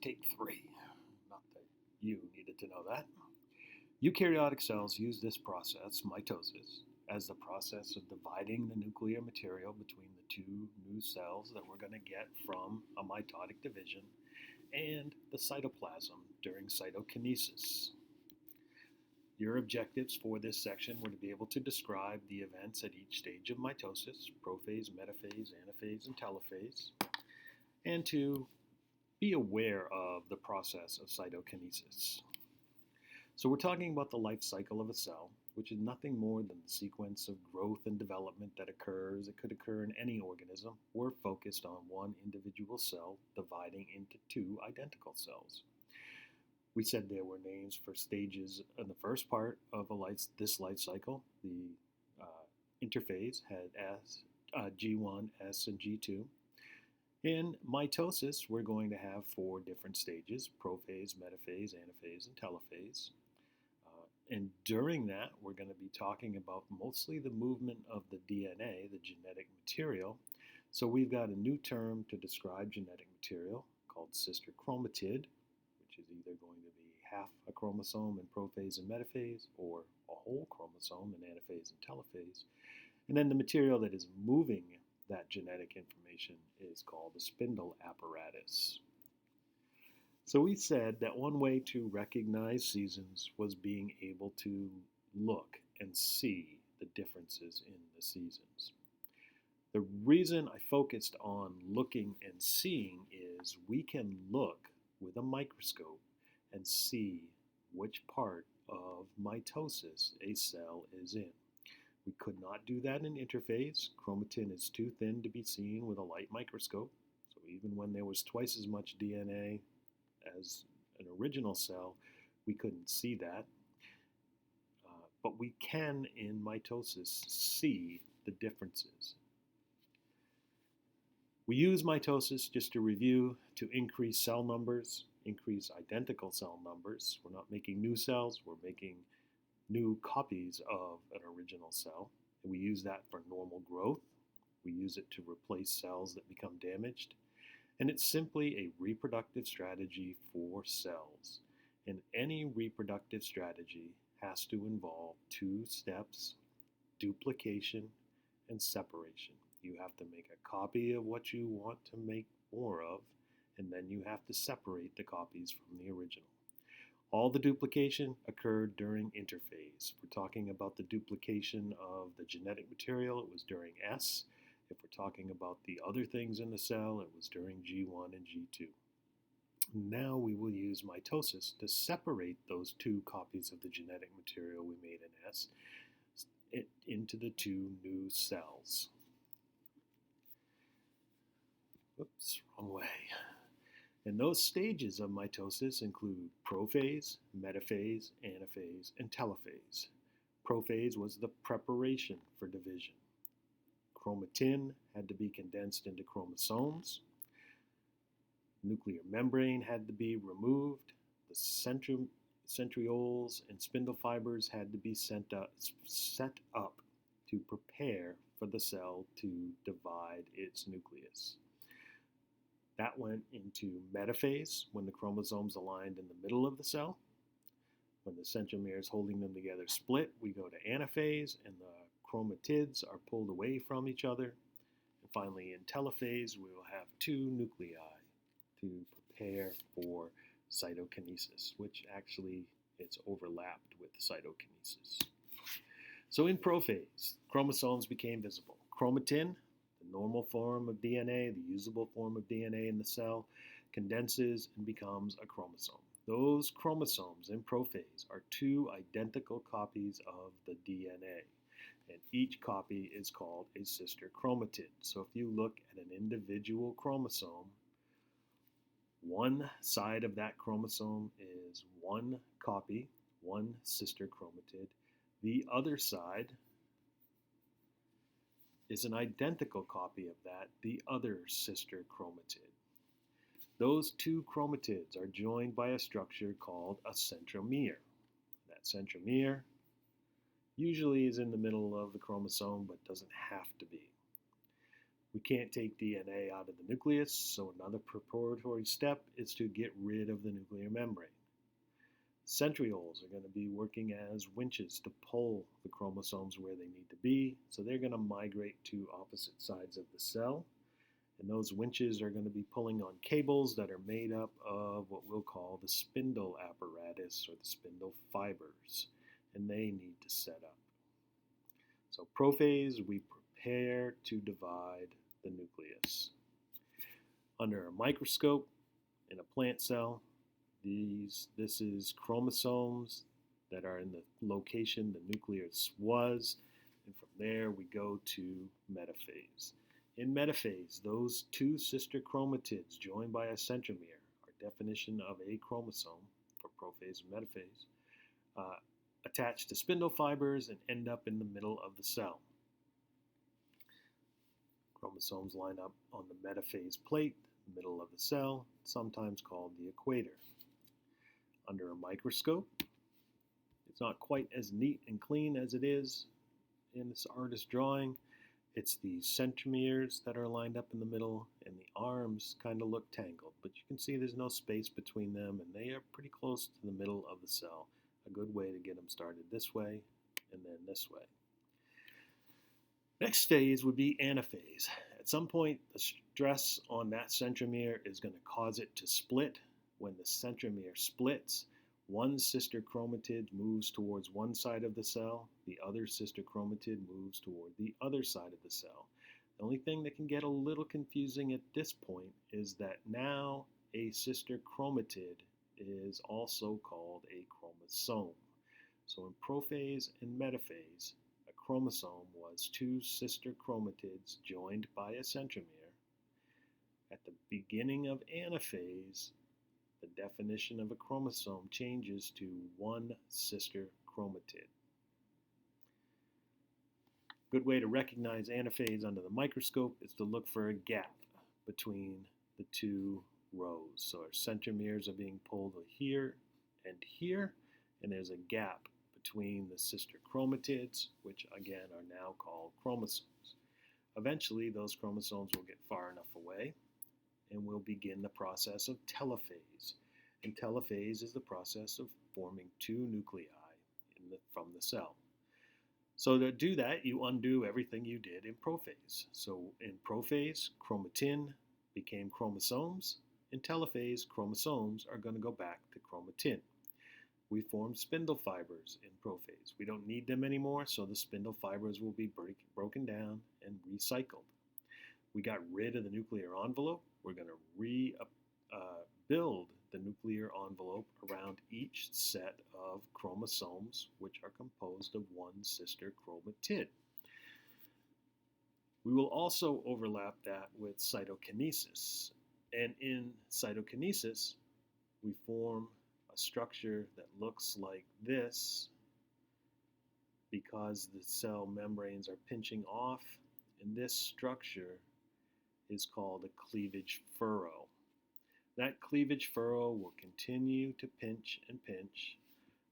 Take three. Not that you needed to know that. Eukaryotic cells use this process, mitosis, as the process of dividing the nuclear material between the two new cells that we're going to get from a mitotic division and the cytoplasm during cytokinesis. Your objectives for this section were to be able to describe the events at each stage of mitosis, prophase, metaphase, anaphase, and telophase, and to be aware of the process of cytokinesis. So we're talking about the life cycle of a cell, which is nothing more than the sequence of growth and development that occurs. It could occur in any organism. We're focused on one individual cell dividing into two identical cells. We said there were names for stages in the first part of this life cycle. The interphase had G1, S, and G2. In mitosis, we're going to have four different stages: prophase, metaphase, anaphase, and telophase. And during that, we're going to be talking about mostly the movement of the DNA, the genetic material. So we've got a new term to describe genetic material called sister chromatid, which is either going to be half a chromosome in prophase and metaphase, or a whole chromosome in anaphase and telophase. And then the material that is moving that genetic information is called the spindle apparatus. So we said that one way to recognize seasons was being able to look and see the differences in the seasons. The reason I focused on looking and seeing is we can look with a microscope and see which part of mitosis a cell is in. We could not do that in interphase. Chromatin is too thin to be seen with a light microscope. So even when there was twice as much DNA as an original cell, we couldn't see that. But we can, in mitosis, see the differences. We use mitosis, just to review, to increase cell numbers, increase identical cell numbers. We're not making new cells, we're making new copies of an original cell. And we use that for normal growth. We use it to replace cells that become damaged. And it's simply a reproductive strategy for cells. And any reproductive strategy has to involve two steps: duplication and separation. You have to make a copy of what you want to make more of, and then you have to separate the copies from the original. All the duplication occurred during interphase. If we're talking about the duplication of the genetic material, it was during S. If we're talking about the other things in the cell, it was during G1 and G2. Now we will use mitosis to separate those two copies of the genetic material we made in S into the two new cells. Oops, wrong way. And those stages of mitosis include prophase, metaphase, anaphase, and telophase. Prophase was the preparation for division. Chromatin had to be condensed into chromosomes. Nuclear membrane had to be removed. The centrioles and spindle fibers had to be set up to prepare for the cell to divide its nucleus. That went into metaphase, when the chromosomes aligned in the middle of the cell. When the centromeres holding them together split, we go to anaphase, and the chromatids are pulled away from each other. And finally, in telophase, we will have two nuclei to prepare for cytokinesis, which actually it's overlapped with cytokinesis. So in prophase, chromosomes became visible. Chromatin, the normal form of DNA, the usable form of DNA in the cell, condenses and becomes a chromosome. Those chromosomes in prophase are two identical copies of the DNA, and each copy is called a sister chromatid. So if you look at an individual chromosome, one side of that chromosome is one copy, one sister chromatid. The other side is an identical copy of that, the other sister chromatid. Those two chromatids are joined by a structure called a centromere. That centromere usually is in the middle of the chromosome, but doesn't have to be. We can't take DNA out of the nucleus, so another preparatory step is to get rid of the nuclear membrane. Centrioles are going to be working as winches to pull the chromosomes where they need to be, so they're going to migrate to opposite sides of the cell. And those winches are going to be pulling on cables that are made up of what we'll call the spindle apparatus or the spindle fibers, and they need to set up. So prophase, we prepare to divide the nucleus. Under a microscope in a plant cell, this is chromosomes that are in the location the nucleus was, and from there we go to metaphase. In metaphase, those two sister chromatids joined by a centromere, our definition of a chromosome for prophase and metaphase, attach to spindle fibers and end up in the middle of the cell. Chromosomes line up on the metaphase plate, middle of the cell, sometimes called the equator. Under a microscope, it's not quite as neat and clean as it is in this artist drawing. It's the centromeres that are lined up in the middle, and the arms kind of look tangled, but you can see there's no space between them, and they are pretty close to the middle of the cell. A good way to get them started this way and then this way. Next phase would be anaphase. At some point, the stress on that centromere is going to cause it to split. When the centromere splits, one sister chromatid moves towards one side of the cell, the other sister chromatid moves toward the other side of the cell. The only thing that can get a little confusing at this point is that now a sister chromatid is also called a chromosome. So in prophase and metaphase, a chromosome was two sister chromatids joined by a centromere. At the beginning of anaphase, the definition of a chromosome changes to one sister chromatid. A good way to recognize anaphase under the microscope is to look for a gap between the two rows. So our centromeres are being pulled here, and there's a gap between the sister chromatids, which again are now called chromosomes. Eventually, those chromosomes will get far enough away, and we'll begin the process of telophase. And telophase is the process of forming two nuclei from the cell. So to do that, you undo everything you did in prophase. So in prophase, chromatin became chromosomes. In telophase, chromosomes are going to go back to chromatin. We formed spindle fibers in prophase. We don't need them anymore, so the spindle fibers will be broken down and recycled. We got rid of the nuclear envelope. We're going to rebuild the nuclear envelope around each set of chromosomes, which are composed of one sister chromatid. We will also overlap that with cytokinesis. And in cytokinesis, we form a structure that looks like this because the cell membranes are pinching off, and this structure is called a cleavage furrow. That cleavage furrow will continue to pinch and pinch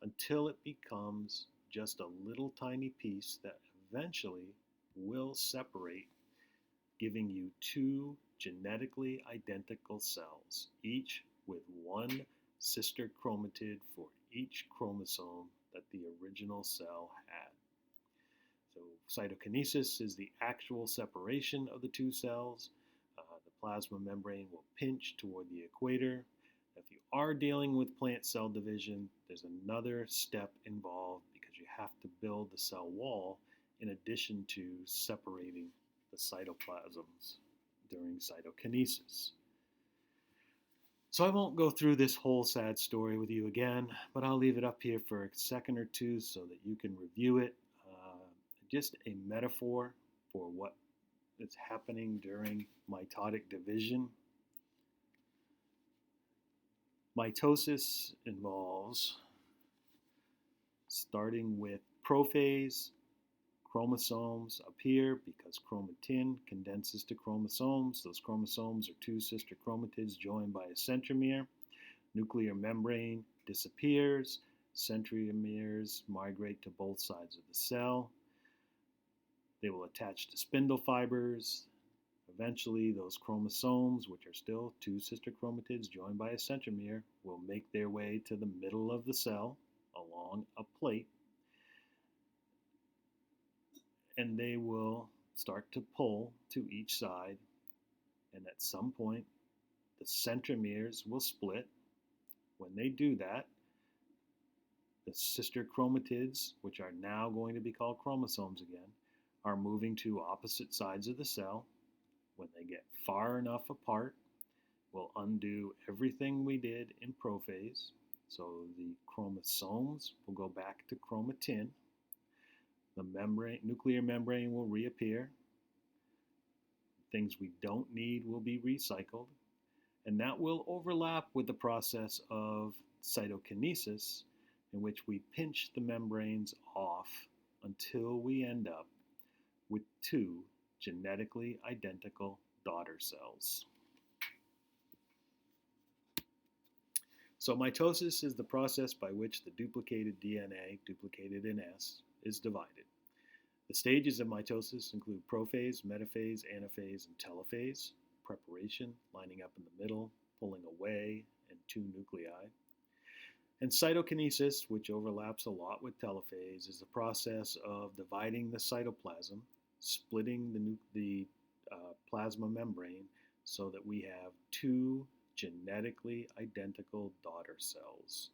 until it becomes just a little tiny piece that eventually will separate, giving you two genetically identical cells, each with one sister chromatid for each chromosome that the original cell had. So cytokinesis is the actual separation of the two cells. The plasma membrane will pinch toward the equator. If you are dealing with plant cell division, there's another step involved because you have to build the cell wall in addition to separating the cytoplasms during cytokinesis. So I won't go through this whole sad story with you again, but I'll leave it up here for a second or two so that you can review it. Just a metaphor for what is happening during mitotic division. Mitosis involves starting with prophase. Chromosomes appear because chromatin condenses to chromosomes. Those chromosomes are two sister chromatids joined by a centromere. Nuclear membrane disappears. Centromeres migrate to both sides of the cell. They will attach to spindle fibers. Eventually, those chromosomes, which are still two sister chromatids joined by a centromere, will make their way to the middle of the cell along a plate, and they will start to pull to each side, and at some point, the centromeres will split. When they do that, the sister chromatids, which are now going to be called chromosomes again, are moving to opposite sides of the cell. When they get far enough apart, we'll undo everything we did in prophase. So the chromosomes will go back to chromatin. The nuclear membrane will reappear. Things we don't need will be recycled. And that will overlap with the process of cytokinesis, in which we pinch the membranes off until we end up with two genetically identical daughter cells. So mitosis is the process by which the duplicated DNA, duplicated in S, is divided. The stages of mitosis include prophase, metaphase, anaphase, and telophase. Preparation, lining up in the middle, pulling away, and two nuclei. And cytokinesis, which overlaps a lot with telophase, is the process of dividing the cytoplasm, splitting the plasma membrane so that we have two genetically identical daughter cells.